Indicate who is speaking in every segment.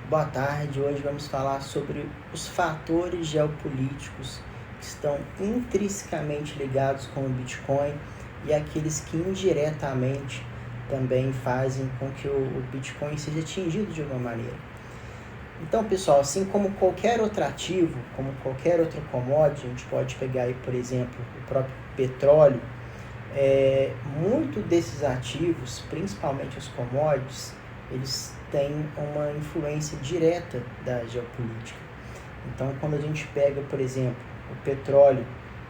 Speaker 1: Boa tarde, hoje vamos falar sobre os fatores geopolíticos que estão intrinsecamente ligados com o Bitcoin e aqueles que indiretamente também fazem com que o Bitcoin seja atingido de alguma maneira. Então, pessoal, assim como qualquer outro ativo, como qualquer outra commodity, a gente pode pegar aí, por exemplo, o próprio petróleo, muito desses ativos, principalmente os commodities, eles têm uma influência direta da geopolítica. Então, quando a gente pega, por exemplo, o petróleo,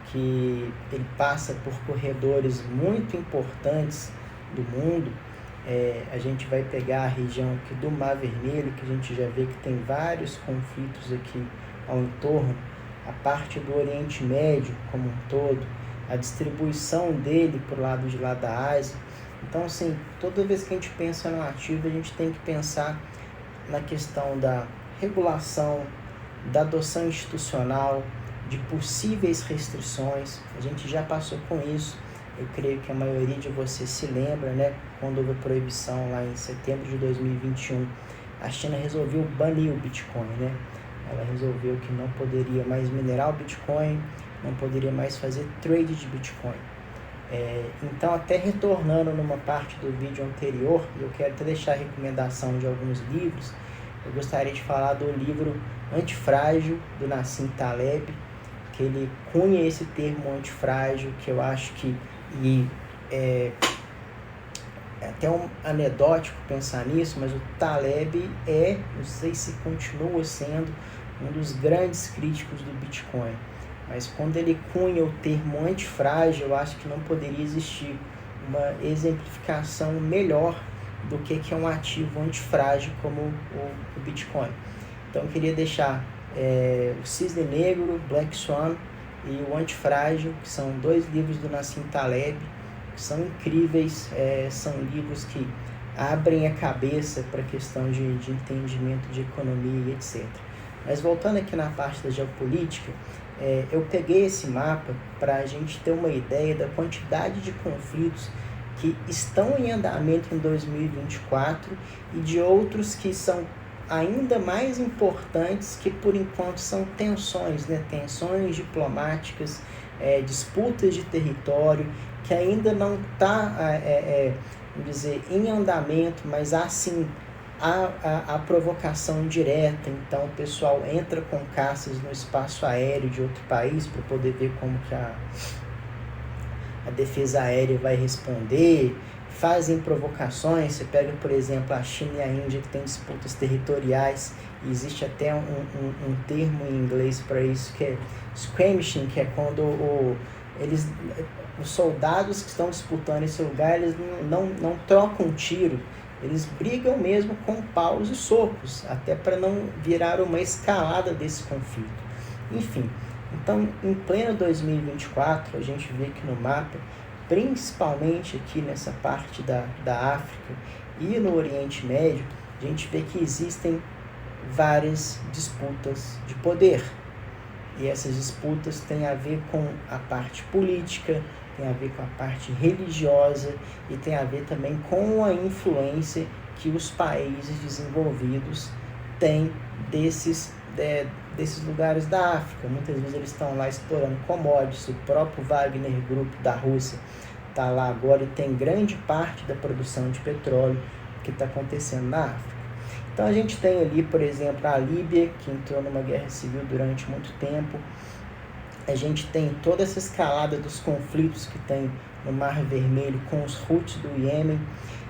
Speaker 1: que ele passa por corredores muito importantes do mundo, a gente vai pegar a região aqui do Mar Vermelho, que a gente já vê que tem vários conflitos aqui ao entorno, a parte do Oriente Médio como um todo, a distribuição dele para o lado de lá da Ásia. Então, assim, toda vez que a gente pensa no ativo, a gente tem que pensar na questão da regulação, da adoção institucional, de possíveis restrições. A gente já passou com isso. Eu creio que a maioria de vocês se lembra, né? Quando houve a proibição lá em setembro de 2021, a China resolveu banir o Bitcoin, né? Ela resolveu que não poderia mais minerar o Bitcoin, não poderia mais fazer trade de Bitcoin. Então, até retornando numa parte do vídeo anterior, eu quero até deixar a recomendação de alguns livros. Eu gostaria de falar do livro Antifrágil, do Nassim Taleb, que ele cunha esse termo antifrágil, que eu acho que é até anedótico pensar nisso, mas o Taleb não sei se continua sendo um dos grandes críticos do Bitcoin. Mas quando ele cunha o termo antifrágil, eu acho que não poderia existir uma exemplificação melhor do que é um ativo antifrágil como o Bitcoin. Então eu queria deixar o Cisne Negro, Black Swan e o Antifrágil, que são dois livros do Nassim Taleb, que são incríveis, são livros que abrem a cabeça para a questão de entendimento de economia e etc. Mas voltando aqui na parte da geopolítica, eu peguei esse mapa para a gente ter uma ideia da quantidade de conflitos que estão em andamento em 2024 e de outros que são ainda mais importantes, que por enquanto são tensões, né? Tensões diplomáticas, disputas de território, que ainda não está, vamos dizer, em andamento, mas há sim a provocação direta. Então o pessoal entra com caças no espaço aéreo de outro país para poder ver como que a defesa aérea vai responder, fazem provocações. Você pega, por exemplo, a China e a Índia, que tem disputas territoriais, e existe até um termo em inglês para isso, que é skirmishing, que é quando os soldados que estão disputando esse lugar, eles não trocam tiro, eles brigam mesmo com paus e socos, até para não virar uma escalada desse conflito. Enfim, então, em pleno 2024, a gente vê que no mapa, principalmente aqui nessa parte da África e no Oriente Médio, a gente vê que existem várias disputas de poder. E essas disputas têm a ver com a parte política, tem a ver com a parte religiosa e tem a ver também com a influência que os países desenvolvidos têm desses lugares da África. Muitas vezes eles estão lá explorando commodities. O próprio Wagner Group da Rússia está lá agora e tem grande parte da produção de petróleo que está acontecendo na África. Então a gente tem ali, por exemplo, a Líbia, que entrou numa guerra civil durante muito tempo. A gente tem toda essa escalada dos conflitos que tem no Mar Vermelho com os Houthis do Iêmen.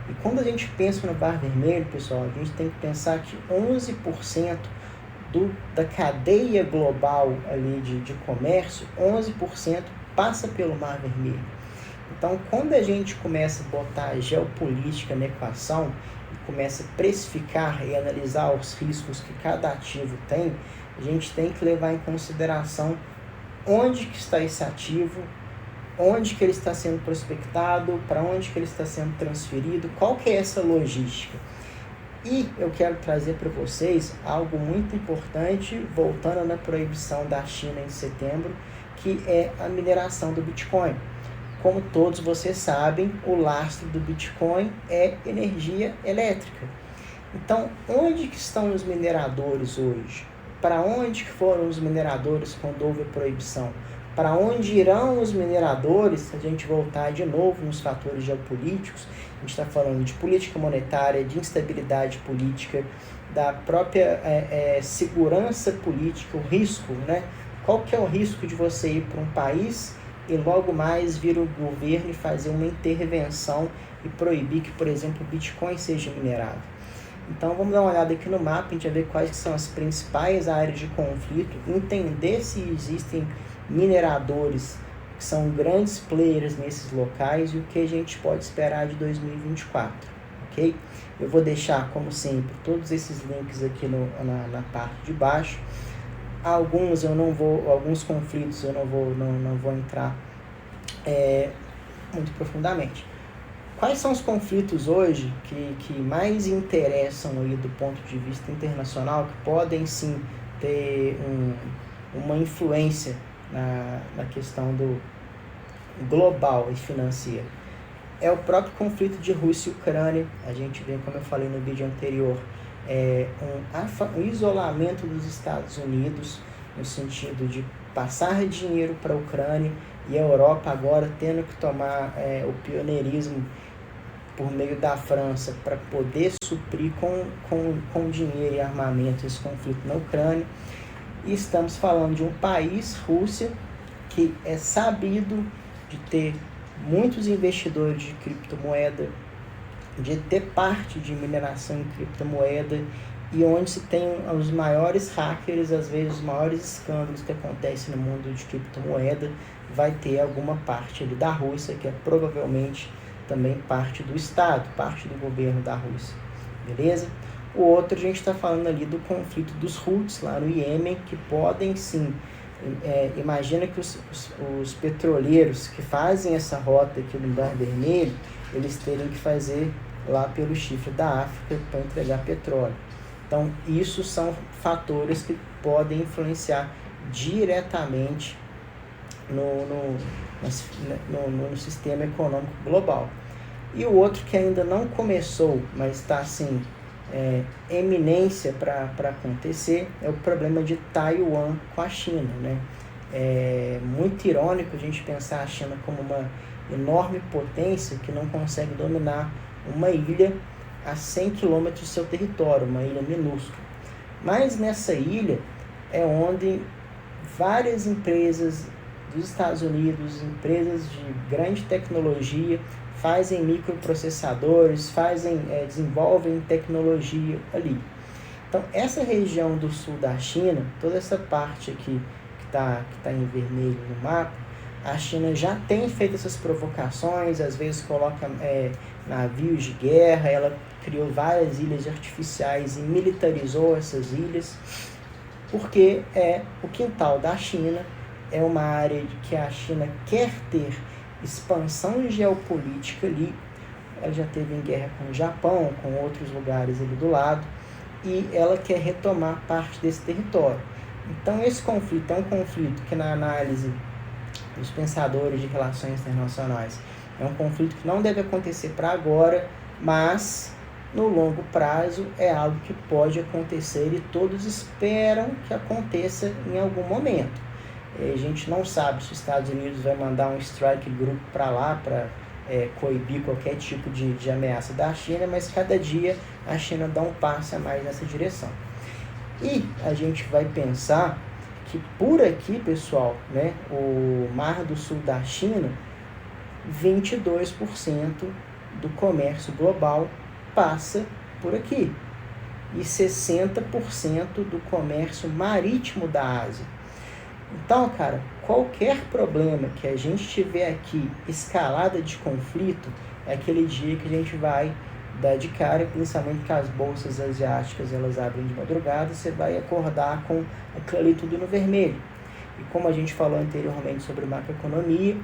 Speaker 1: E quando a gente pensa no Mar Vermelho, pessoal, a gente tem que pensar que 11% da cadeia global ali de comércio, 11% passa pelo Mar Vermelho. Então, quando a gente começa a botar a geopolítica na equação e começa a precificar e analisar os riscos que cada ativo tem, a gente tem que levar em consideração onde que está esse ativo, onde que ele está sendo prospectado, para onde que ele está sendo transferido, qual que é essa logística. E eu quero trazer para vocês algo muito importante, voltando na proibição da China em setembro, que é a mineração do Bitcoin. Como todos vocês sabem, o lastro do Bitcoin é energia elétrica. Então, onde que estão os mineradores hoje? Para onde que foram os mineradores quando houve a proibição? Para onde irão os mineradores se a gente voltar de novo nos fatores geopolíticos? A gente está falando de política monetária, de instabilidade política, da própria segurança política, o risco, né? Qual que é o risco de você ir para um país e logo mais vir o governo e fazer uma intervenção e proibir que, por exemplo, o Bitcoin seja minerado? Então vamos dar uma olhada aqui no mapa, a gente vai ver quais são as principais áreas de conflito, entender se existem mineradores que são grandes players nesses locais e o que a gente pode esperar de 2024, ok? Eu vou deixar, como sempre, todos esses links aqui na parte de baixo. Alguns conflitos eu não vou entrar muito profundamente. Quais são os conflitos hoje que mais interessam aí do ponto de vista internacional, que podem sim ter uma influência na questão do global e financeira? É o próprio conflito de Rússia e Ucrânia. A gente vê, como eu falei no vídeo anterior, um isolamento dos Estados Unidos, no sentido de passar dinheiro para a Ucrânia, e a Europa agora tendo que tomar o pioneirismo por meio da França para poder suprir com dinheiro e armamento esse conflito na Ucrânia. E estamos falando de um país, Rússia, que é sabido de ter muitos investidores de criptomoeda, de ter parte de mineração em criptomoeda, e onde se tem os maiores hackers, às vezes os maiores escândalos que acontecem no mundo de criptomoeda, vai ter alguma parte ali da Rússia, que é provavelmente também parte do Estado, parte do governo da Rússia, beleza? O outro, a gente está falando ali do conflito dos Houthis lá no Iêmen, que podem sim, imagina que os petroleiros que fazem essa rota aqui no Mar Vermelho, eles teriam que fazer lá pelo chifre da África para entregar petróleo. Então, isso são fatores que podem influenciar diretamente no sistema econômico global. E o outro que ainda não começou, mas está assim, eminência para acontecer, é o problema de Taiwan com a China, né? É muito irônico a gente pensar a China como uma enorme potência que não consegue dominar uma ilha a 100 km do seu território, uma ilha minúscula. Mas nessa ilha é onde várias empresas dos Estados Unidos, empresas de grande tecnologia, fazem microprocessadores, desenvolvem tecnologia ali. Então, essa região do sul da China, toda essa parte aqui que tá em vermelho no mapa, a China já tem feito essas provocações, às vezes coloca navios de guerra, ela criou várias ilhas artificiais e militarizou essas ilhas, porque é o quintal da China, é uma área que a China quer ter expansão geopolítica ali. Ela já teve em guerra com o Japão, com outros lugares ali do lado, e ela quer retomar parte desse território. Então esse conflito é um conflito que, na análise dos pensadores de relações internacionais, é um conflito que não deve acontecer para agora, mas no longo prazo é algo que pode acontecer e todos esperam que aconteça em algum momento. A gente não sabe se os Estados Unidos vai mandar um strike group para lá para coibir qualquer tipo de ameaça da China, mas cada dia a China dá um passo a mais nessa direção. E a gente vai pensar que por aqui, pessoal, né, o Mar do Sul da China, 22% do comércio global passa por aqui, e 60% do comércio marítimo da Ásia. Então, cara, qualquer problema que a gente tiver aqui, escalada de conflito, é aquele dia que a gente vai dar de cara, principalmente que as bolsas asiáticas elas abrem de madrugada, você vai acordar com aquilo ali tudo no vermelho. E como a gente falou anteriormente sobre macroeconomia,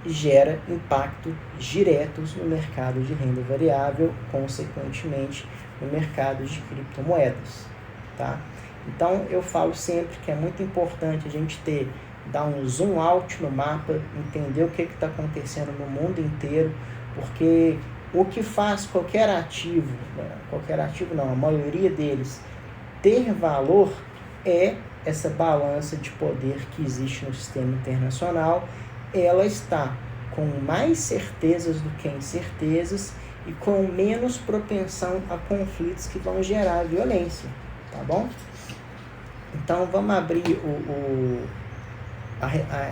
Speaker 1: gera impacto diretos no mercado de renda variável, consequentemente no mercado de criptomoedas, tá? Então eu falo sempre que é muito importante a gente dar um zoom out no mapa, entender o que está acontecendo no mundo inteiro, porque O que faz qualquer ativo não, a maioria deles, ter valor é essa balança de poder que existe no sistema internacional. Ela está com mais certezas do que incertezas e com menos propensão a conflitos que vão gerar violência, tá bom? Então vamos abrir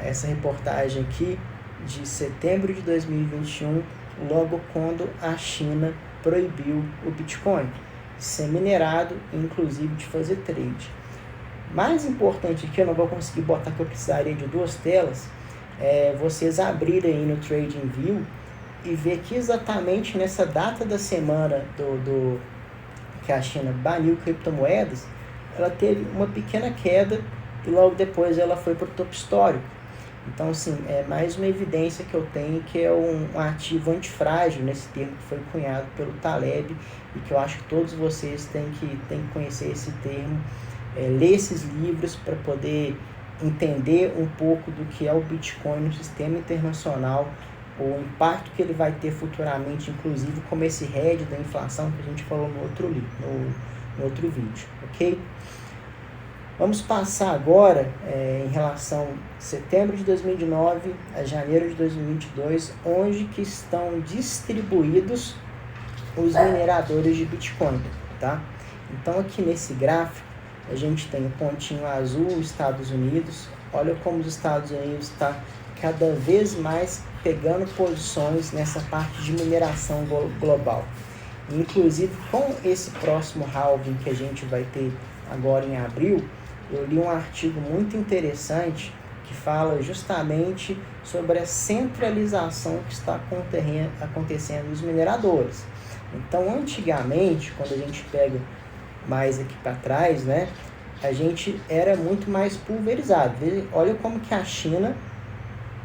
Speaker 1: essa reportagem aqui de setembro de 2021, logo quando a China proibiu o Bitcoin de ser minerado, inclusive de fazer trade. Mais importante aqui, eu não vou conseguir botar, que eu precisaria de 2 telas, vocês abrirem aí no TradingView e ver que exatamente nessa data da semana que a China baniu criptomoedas, ela teve uma pequena queda e logo depois ela foi para o topo histórico. Então, assim, é mais uma evidência que eu tenho que é um ativo antifrágil, nesse termo que foi cunhado pelo Taleb, e que eu acho que todos vocês têm que conhecer esse termo, ler esses livros para poder entender um pouco do que é o Bitcoin no sistema internacional, o impacto que ele vai ter futuramente, inclusive como esse hedge da inflação que a gente falou no outro vídeo, ok? Vamos passar agora em relação a setembro de 2009 a janeiro de 2022, onde que estão distribuídos os mineradores de Bitcoin, tá? Então aqui nesse gráfico a gente tem o pontinho azul, Estados Unidos. Olha como os Estados Unidos está cada vez mais pegando posições nessa parte de mineração global. Inclusive com esse próximo halving que a gente vai ter agora em abril, eu li um artigo muito interessante que fala justamente sobre a centralização que está acontecendo nos mineradores. Então, antigamente, quando a gente pega mais aqui para trás, né, a gente era muito mais pulverizado. Olha como que a China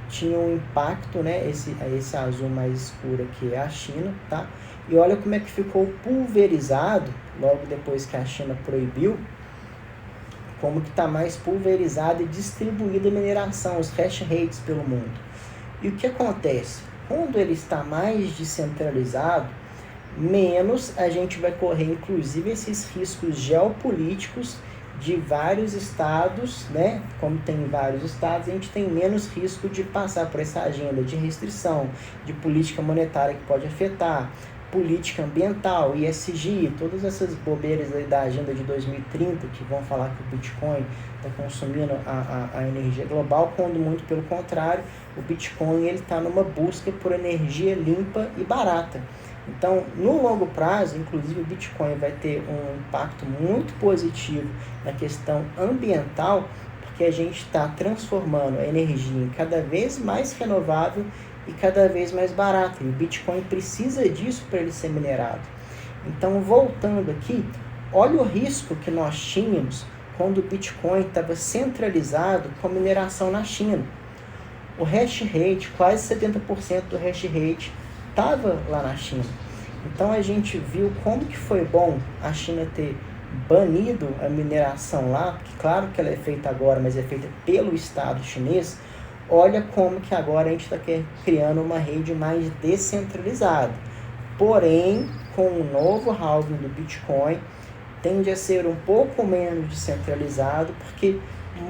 Speaker 1: tinha um impacto, né, esse azul mais escuro aqui é a China, tá? E olha como é que ficou pulverizado logo depois que a China proibiu, como que está mais pulverizada e distribuída a mineração, os hash rates pelo mundo. E o que acontece? Quando ele está mais descentralizado, menos a gente vai correr, inclusive, esses riscos geopolíticos de vários estados, né? Como tem vários estados, a gente tem menos risco de passar por essa agenda de restrição, de política monetária que pode afetar, política ambiental, ESG, todas essas bobeiras aí da agenda de 2030 que vão falar que o Bitcoin está consumindo a energia global, quando muito pelo contrário, o Bitcoin está numa busca por energia limpa e barata. Então, no longo prazo, inclusive, o Bitcoin vai ter um impacto muito positivo na questão ambiental, porque a gente está transformando a energia em cada vez mais renovável e cada vez mais barata. E o Bitcoin precisa disso para ele ser minerado. Então, voltando aqui, olha o risco que nós tínhamos quando o Bitcoin estava centralizado com a mineração na China. O hash rate, quase 70% do hash rate estava lá na China. Então a gente viu como que foi bom a China ter banido a mineração lá, porque claro que ela é feita agora, mas é feita pelo Estado chinês. Olha como que agora a gente está criando uma rede mais descentralizada. Porém, com o novo halving do Bitcoin, tende a ser um pouco menos descentralizado, porque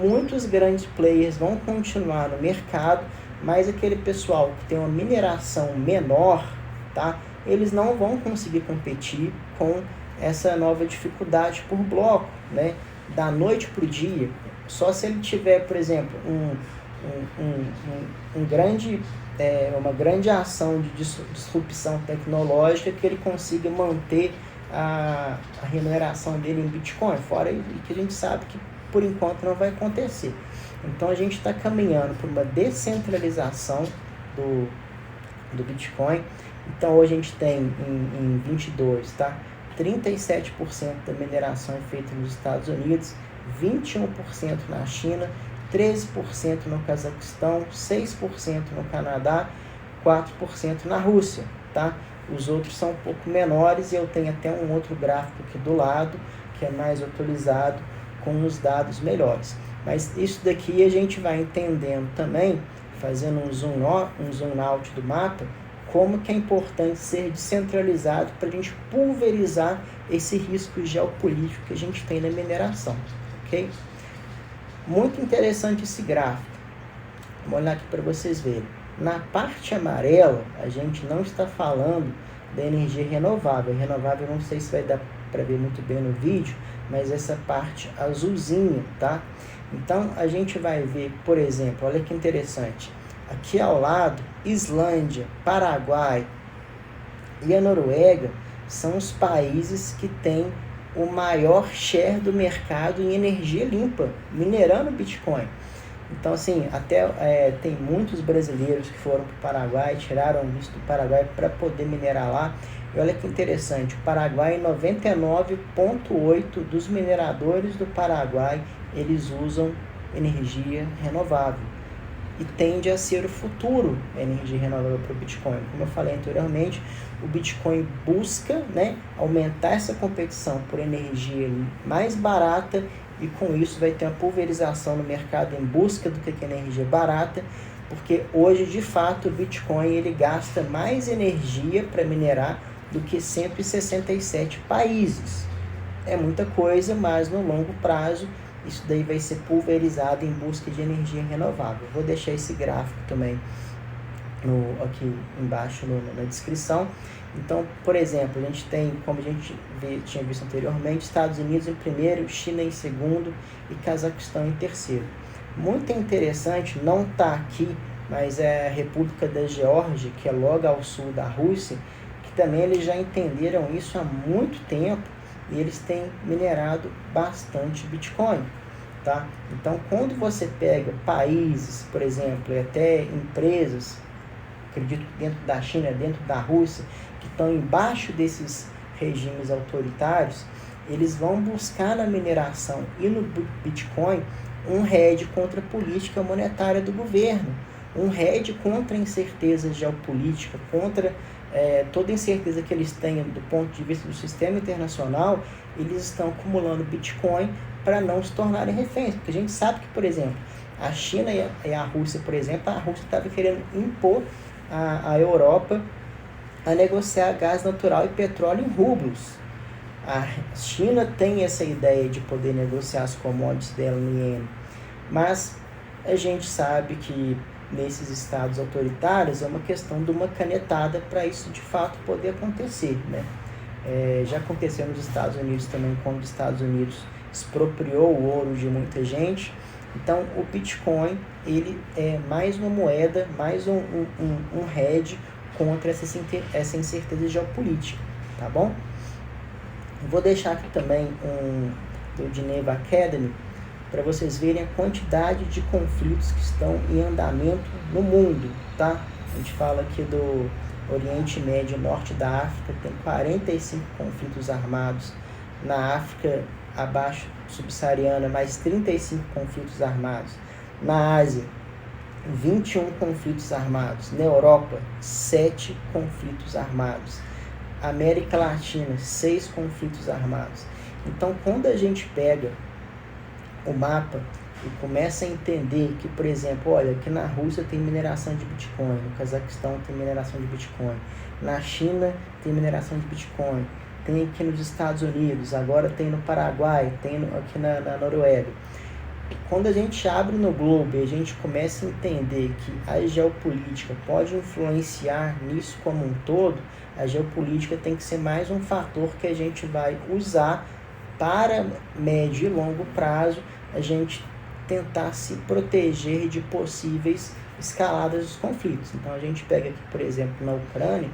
Speaker 1: muitos grandes players vão continuar no mercado, mas aquele pessoal que tem uma mineração menor, tá? Eles não vão conseguir competir com essa nova dificuldade por bloco, né? Da noite para o dia. Só se ele tiver, por exemplo, uma grande ação de disrupção tecnológica, que ele consiga manter a remuneração dele em Bitcoin, fora que a gente sabe que por enquanto não vai acontecer. Então a gente está caminhando para uma descentralização do Bitcoin. Então hoje a gente tem em 22, tá? 37% da mineração é feita nos Estados Unidos, 21% na China, 13% no Cazaquistão, 6% no Canadá, 4% na Rússia, tá? Os outros são um pouco menores e eu tenho até um outro gráfico aqui do lado, que é mais atualizado, com os dados melhores. Mas isso daqui a gente vai entendendo também, fazendo um zoom out do mapa, como que é importante ser descentralizado para a gente pulverizar esse risco geopolítico que a gente tem na mineração, ok? Muito interessante esse gráfico. Vamos olhar aqui para vocês verem. Na parte amarela, a gente não está falando da energia renovável. Renovável, não sei se vai dar para ver muito bem no vídeo, mas essa parte azulzinha, tá? Então, a gente vai ver, por exemplo, olha que interessante. Aqui ao lado, Islândia, Paraguai e a Noruega são os países que têm o maior share do mercado em energia limpa, minerando Bitcoin. Então, assim, até tem muitos brasileiros que foram para o Paraguai, tiraram o visto do Paraguai para poder minerar lá. E olha que interessante, o Paraguai, 99,8% dos mineradores do Paraguai, eles usam energia renovável. E tende a ser o futuro a energia renovável para o Bitcoin. Como eu falei anteriormente, o Bitcoin busca, né, aumentar essa competição por energia mais barata, e com isso vai ter uma pulverização no mercado em busca do que é energia barata, porque hoje, de fato, o Bitcoin ele gasta mais energia para minerar do que 167 países. É muita coisa, mas no longo prazo isso daí vai ser pulverizado em busca de energia renovável. Vou deixar esse gráfico também aqui embaixo na descrição. Então, por exemplo, a gente tem, como a gente tinha visto anteriormente, Estados Unidos em primeiro, China em segundo e Cazaquistão em terceiro. Muito interessante, não está aqui, mas é a República da Geórgia, que é logo ao sul da Rússia, que também eles já entenderam isso há muito tempo e eles têm minerado bastante Bitcoin. Tá? Então, quando você pega países, por exemplo, e até empresas, acredito que dentro da China, dentro da Rússia, que estão embaixo desses regimes autoritários, eles vão buscar na mineração e no Bitcoin um hedge contra a política monetária do governo, um hedge contra a incerteza geopolítica, contra toda a incerteza que eles têm do ponto de vista do sistema internacional. Eles estão acumulando Bitcoin para não se tornarem reféns, porque a gente sabe que, por exemplo, a China e a Rússia, por exemplo, a Rússia estava querendo impor a Europa a negociar gás natural e petróleo em rublos. A China tem essa ideia de poder negociar as commodities dela no iene, mas a gente sabe que nesses estados autoritários é uma questão de uma canetada para isso de fato poder acontecer, né? Já aconteceu nos Estados Unidos também, quando os Estados Unidos expropriou o ouro de muita gente. Então, o Bitcoin ele é mais uma moeda, mais um hedge contra essa incerteza geopolítica, tá bom? Vou deixar aqui também do Geneva Academy para vocês verem a quantidade de conflitos que estão em andamento no mundo, tá? A gente fala aqui do Oriente Médio e Norte da África, tem 45 conflitos armados. Na África abaixo subsaariana, mais 35 conflitos armados. Na Ásia, 21 conflitos armados. Na Europa, 7 conflitos armados. América Latina, 6 conflitos armados. Então, quando a gente pega o mapa e começa a entender que, por exemplo, olha, aqui na Rússia tem mineração de Bitcoin, no Cazaquistão tem mineração de Bitcoin, na China tem mineração de Bitcoin, tem aqui nos Estados Unidos, agora tem no Paraguai, tem aqui na Noruega. Quando a gente abre no globo e a gente começa a entender que a geopolítica pode influenciar nisso como um todo, a geopolítica tem que ser mais um fator que a gente vai usar para médio e longo prazo, a gente tentar se proteger de possíveis escaladas dos conflitos. Então a gente pega aqui, por exemplo, na Ucrânia,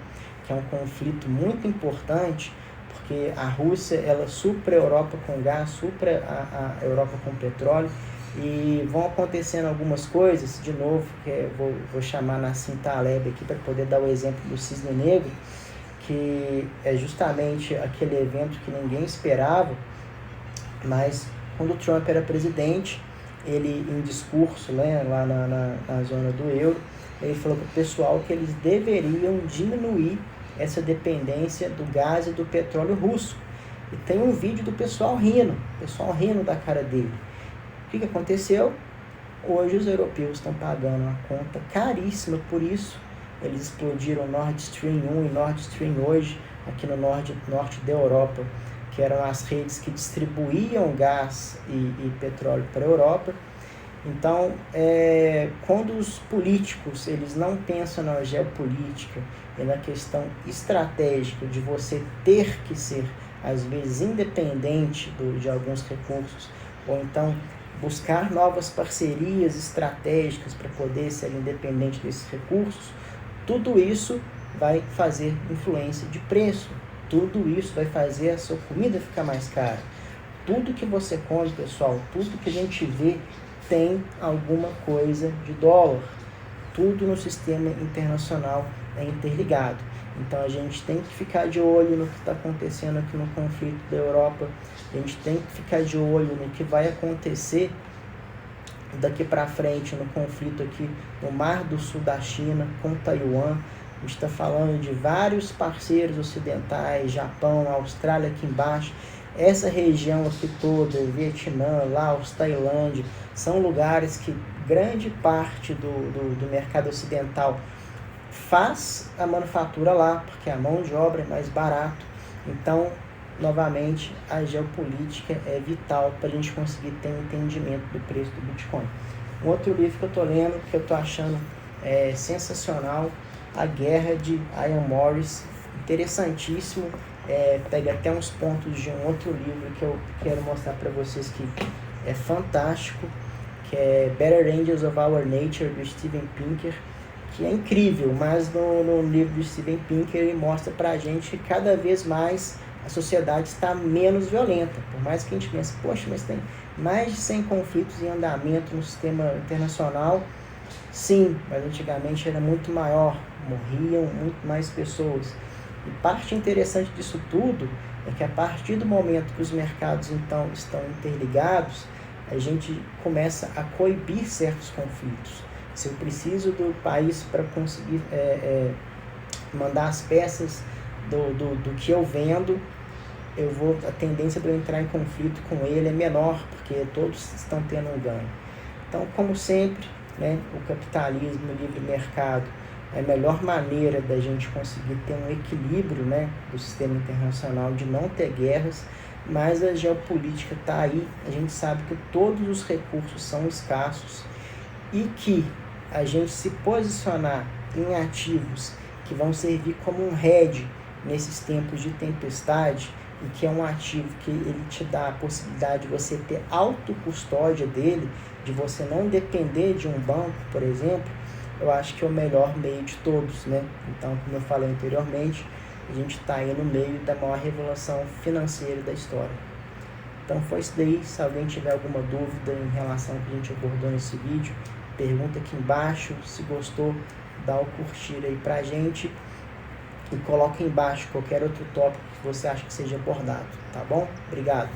Speaker 1: que é um conflito muito importante, porque a Rússia ela supra a Europa com gás, supra a Europa com petróleo, e vão acontecendo algumas coisas, de novo, que vou chamar Nassim Taleb aqui para poder dar o exemplo do Cisne Negro, que é justamente aquele evento que ninguém esperava, mas quando o Trump era presidente, ele em discurso, né, lá na zona do euro, ele falou para o pessoal que eles deveriam diminuir essa dependência do gás e do petróleo russo. E tem um vídeo do pessoal rindo da cara dele. O que aconteceu? Hoje os europeus estão pagando uma conta caríssima por isso, eles explodiram Nord Stream 1 e Nord Stream hoje, aqui no norte da Europa, que eram as redes que distribuíam gás e petróleo para a Europa. Então, quando os políticos eles não pensam na geopolítica e na questão estratégica de você ter que ser, às vezes, independente de alguns recursos, ou então buscar novas parcerias estratégicas para poder ser independente desses recursos, tudo isso vai fazer influência de preço, tudo isso vai fazer a sua comida ficar mais cara. Tudo que você come, pessoal, tudo que a gente vê tem alguma coisa de dólar. Tudo no sistema internacional é interligado. Então a gente tem que ficar de olho no que está acontecendo aqui no conflito da Europa. A gente tem que ficar de olho no que vai acontecer daqui para frente no conflito aqui no Mar do Sul da China com Taiwan. A gente está falando de vários parceiros ocidentais, Japão, Austrália aqui embaixo. Essa região aqui toda, Vietnã, Laos, Tailândia, são lugares que grande parte do mercado ocidental faz a manufatura lá, porque a mão de obra é mais barato. Então, novamente, a geopolítica é vital para a gente conseguir ter um entendimento do preço do Bitcoin. Um outro livro que eu estou lendo, que eu estou achando sensacional, A Guerra de Ian Morris, interessantíssimo. Pega até uns pontos de um outro livro que eu quero mostrar para vocês que é fantástico, que é Better Angels of Our Nature, do Steven Pinker, que é incrível, mas no livro do Steven Pinker ele mostra para a gente que cada vez mais a sociedade está menos violenta, por mais que a gente pense, poxa, mas tem mais de 100 conflitos em andamento no sistema internacional. Sim, mas antigamente era muito maior, morriam muito mais pessoas. E parte interessante disso tudo é que a partir do momento que os mercados então estão interligados, a gente começa a coibir certos conflitos. Se eu preciso do país para conseguir mandar as peças do que eu vendo, a tendência de eu entrar em conflito com ele é menor, porque todos estão tendo um ganho. Então, como sempre, né, o capitalismo, o livre mercado, é a melhor maneira da gente conseguir ter um equilíbrio, né, do sistema internacional, de não ter guerras, mas a geopolítica está aí. A gente sabe que todos os recursos são escassos e que a gente se posicionar em ativos que vão servir como um hedge nesses tempos de tempestade, e que é um ativo que ele te dá a possibilidade de você ter autocustódia dele, de você não depender de um banco, por exemplo, eu acho que é o melhor meio de todos, né? Então, como eu falei anteriormente, a gente está aí no meio da maior revolução financeira da história. Então foi isso daí. Se alguém tiver alguma dúvida em relação ao que a gente abordou nesse vídeo, pergunta aqui embaixo. Se gostou, dá o curtir aí pra gente e coloca embaixo qualquer outro tópico que você acha que seja abordado, tá bom? Obrigado!